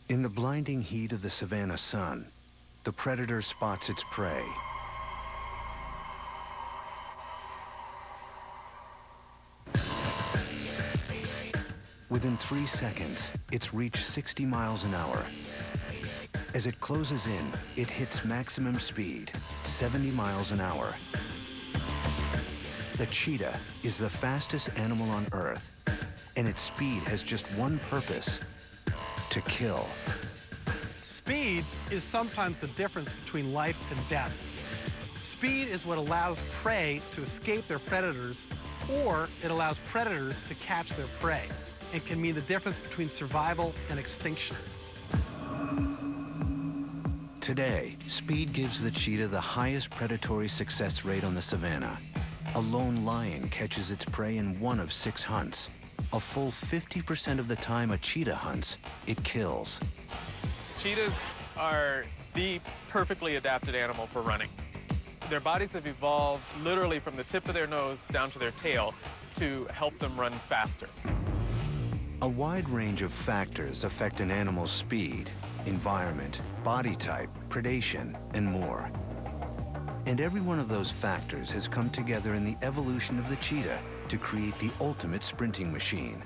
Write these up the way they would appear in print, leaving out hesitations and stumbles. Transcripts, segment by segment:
In the blinding heat of the savanna sun, the predator spots its prey. Within 3 seconds, it's reached 60 miles an hour. As it closes in, it hits maximum speed, 70 miles an hour. The cheetah is the fastest animal on Earth, and its speed has just one purpose: to kill. Speed is sometimes the difference between life and death. Speed is what allows prey to escape their predators, or it allows predators to catch their prey, and can mean the difference between survival and extinction. Today, speed gives the cheetah the highest predatory success rate on the savanna. A lone lion catches its prey in 1 of 6 hunts. A full 50% of the time a cheetah hunts, it kills. Cheetahs are the perfectly adapted animal for running. Their bodies have evolved literally from the tip of their nose down to their tail to help them run faster. A wide range of factors affect an animal's speed, environment, body type, predation, and more. And every one of those factors has come together in the evolution of the cheetah to create the ultimate sprinting machine.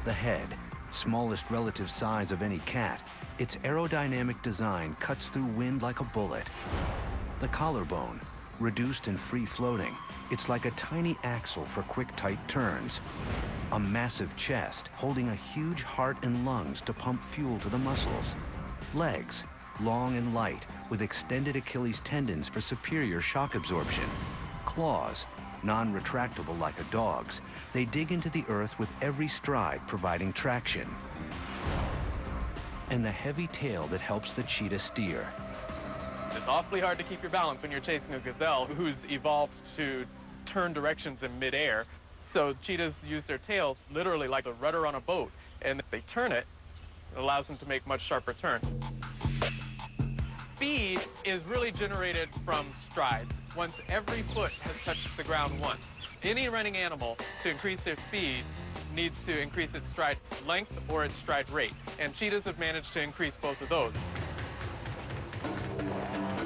The head, smallest relative size of any cat, its aerodynamic design cuts through wind like a bullet. The collarbone, reduced and free-floating, it's like a tiny axle for quick, tight turns. A massive chest holding a huge heart and lungs to pump fuel to the muscles. Legs, long and light, with extended Achilles tendons for superior shock absorption. Claws, non-retractable like a dog's. They dig into the earth with every stride, providing traction. And the heavy tail that helps the cheetah steer. It's awfully hard to keep your balance when you're chasing a gazelle who's evolved to turn directions in midair. So cheetahs use their tails literally like a rudder on a boat, and if they turn it, it allows them to make much sharper turns. Speed is really generated from strides. Once every foot has touched the ground once. Any running animal, to increase their speed, needs to increase its stride length or its stride rate. And cheetahs have managed to increase both of those.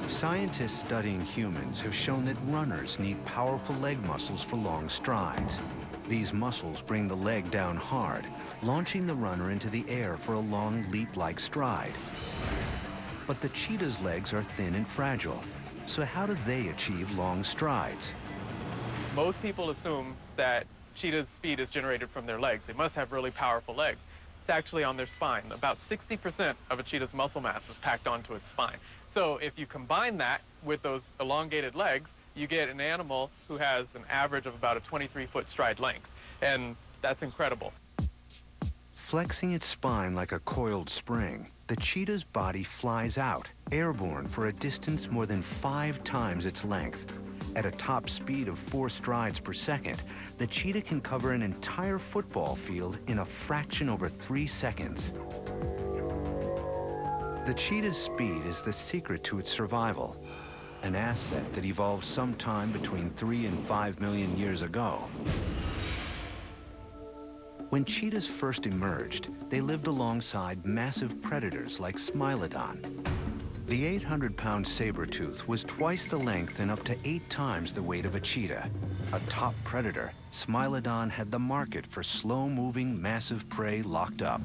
Scientists studying humans have shown that runners need powerful leg muscles for long strides. These muscles bring the leg down hard, launching the runner into the air for a long leap-like stride. But the cheetah's legs are thin and fragile. So how do they achieve long strides? Most people assume that cheetah's speed is generated from their legs. They must have really powerful legs. It's actually on their spine. About 60% of a cheetah's muscle mass is packed onto its spine. So if you combine that with those elongated legs, you get an animal who has an average of about a 23-foot stride length. And that's incredible. Flexing its spine like a coiled spring, the cheetah's body flies out, airborne for a distance more than 5 times its length. At a top speed of 4 strides per second, the cheetah can cover an entire football field in a fraction over 3 seconds. The cheetah's speed is the secret to its survival, an asset that evolved sometime between 3 and 5 million years ago. When cheetahs first emerged, they lived alongside massive predators like Smilodon. The 800-pound saber-tooth was twice the length and up to 8 times the weight of a cheetah. A top predator, Smilodon had the market for slow-moving, massive prey locked up.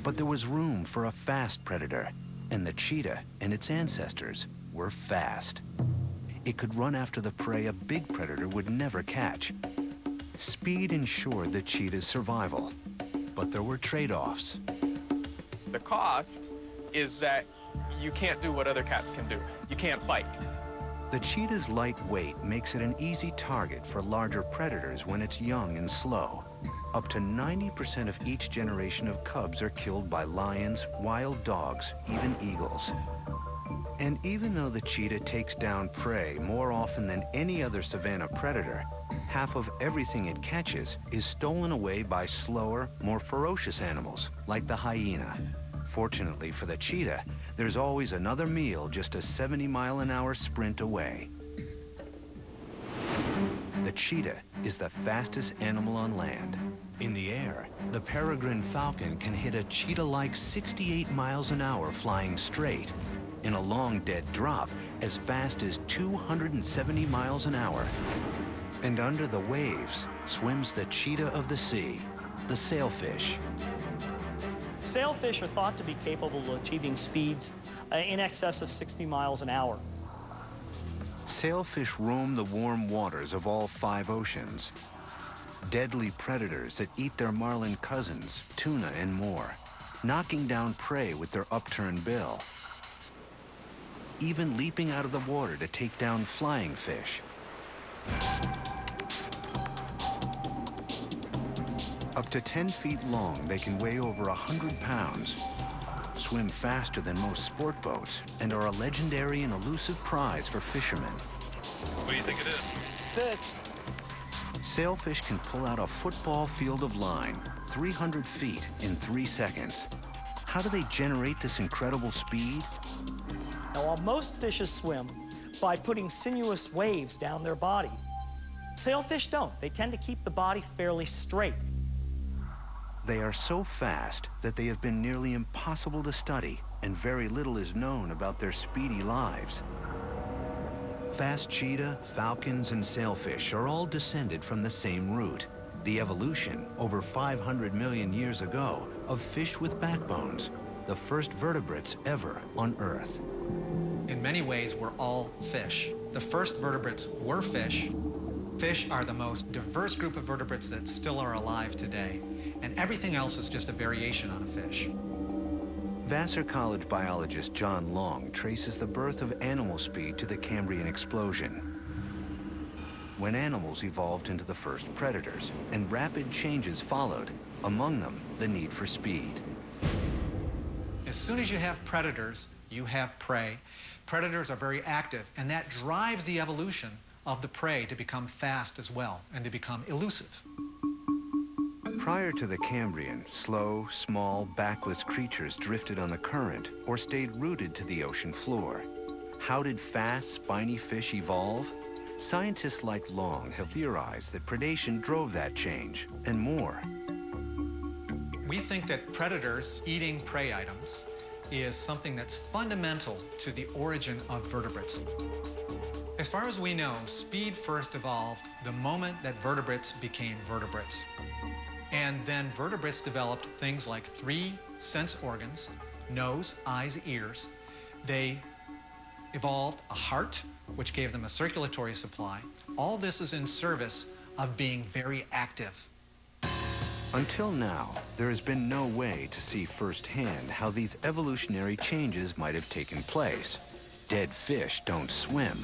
But there was room for a fast predator, and the cheetah and its ancestors were fast. It could run after the prey a big predator would never catch. Speed ensured the cheetah's survival, but there were trade-offs. The cost is that you can't do what other cats can do. You can't fight. The cheetah's light weight makes it an easy target for larger predators when it's young and slow. Up to 90% of each generation of cubs are killed by lions, wild dogs, even eagles. And even though the cheetah takes down prey more often than any other savanna predator, half of everything it catches is stolen away by slower, more ferocious animals, like the hyena. Fortunately for the cheetah, there's always another meal just a 70-mile-an-hour sprint away. the cheetah is the fastest animal on land. In the air, the peregrine falcon can hit a cheetah-like 68 miles an hour flying straight. In a long dead drop, as fast as 270 miles an hour. And under the waves swims the cheetah of the sea, the sailfish. Sailfish are thought to be capable of achieving speeds in excess of 60 miles an hour. Sailfish roam the warm waters of all 5 oceans. Deadly predators that eat their marlin cousins, tuna and more, knocking down prey with their upturned bill. Even leaping out of the water to take down flying fish. Up to 10 feet long, they can weigh over 100 pounds, swim faster than most sport boats, and are a legendary and elusive prize for fishermen. What do you think it is? Fish. Sailfish can pull out a football field of line, 300 feet in 3 seconds. How do they generate this incredible speed? Now, while most fishes swim by putting sinuous waves down their body, sailfish don't. They tend to keep the body fairly straight. They are so fast that they have been nearly impossible to study, and very little is known about their speedy lives. Fast cheetah, falcons, and sailfish are all descended from the same root, the evolution, over 500 million years ago, of fish with backbones, the first vertebrates ever on Earth. In many ways, we're all fish. The first vertebrates were fish. Fish are the most diverse group of vertebrates that still are alive today, and everything else is just a variation on a fish. Vassar College biologist John Long traces the birth of animal speed to the Cambrian explosion, when animals evolved into the first predators, and rapid changes followed, among them the need for speed. As soon as you have predators, you have prey. Predators are very active, and that drives the evolution of the prey to become fast as well, and to become elusive. Prior to the Cambrian, slow, small, backless creatures drifted on the current or stayed rooted to the ocean floor. How did fast, spiny fish evolve? Scientists like Long have theorized that predation drove that change, and more. We think that predators eating prey items is something that's fundamental to the origin of vertebrates. As far as we know, speed first evolved the moment that vertebrates became vertebrates. And then vertebrates developed things like 3 sense organs, nose, eyes, ears. They evolved a heart, which gave them a circulatory supply. All this is in service of being very active. Until now, there has been no way to see firsthand how these evolutionary changes might have taken place. Dead fish don't swim.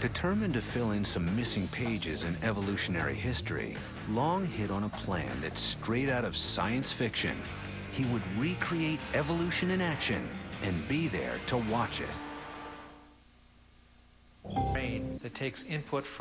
Determined to fill in some missing pages in evolutionary history, Long hit on a plan that's straight out of science fiction. He would recreate evolution in action and be there to watch it. Brain that takes input from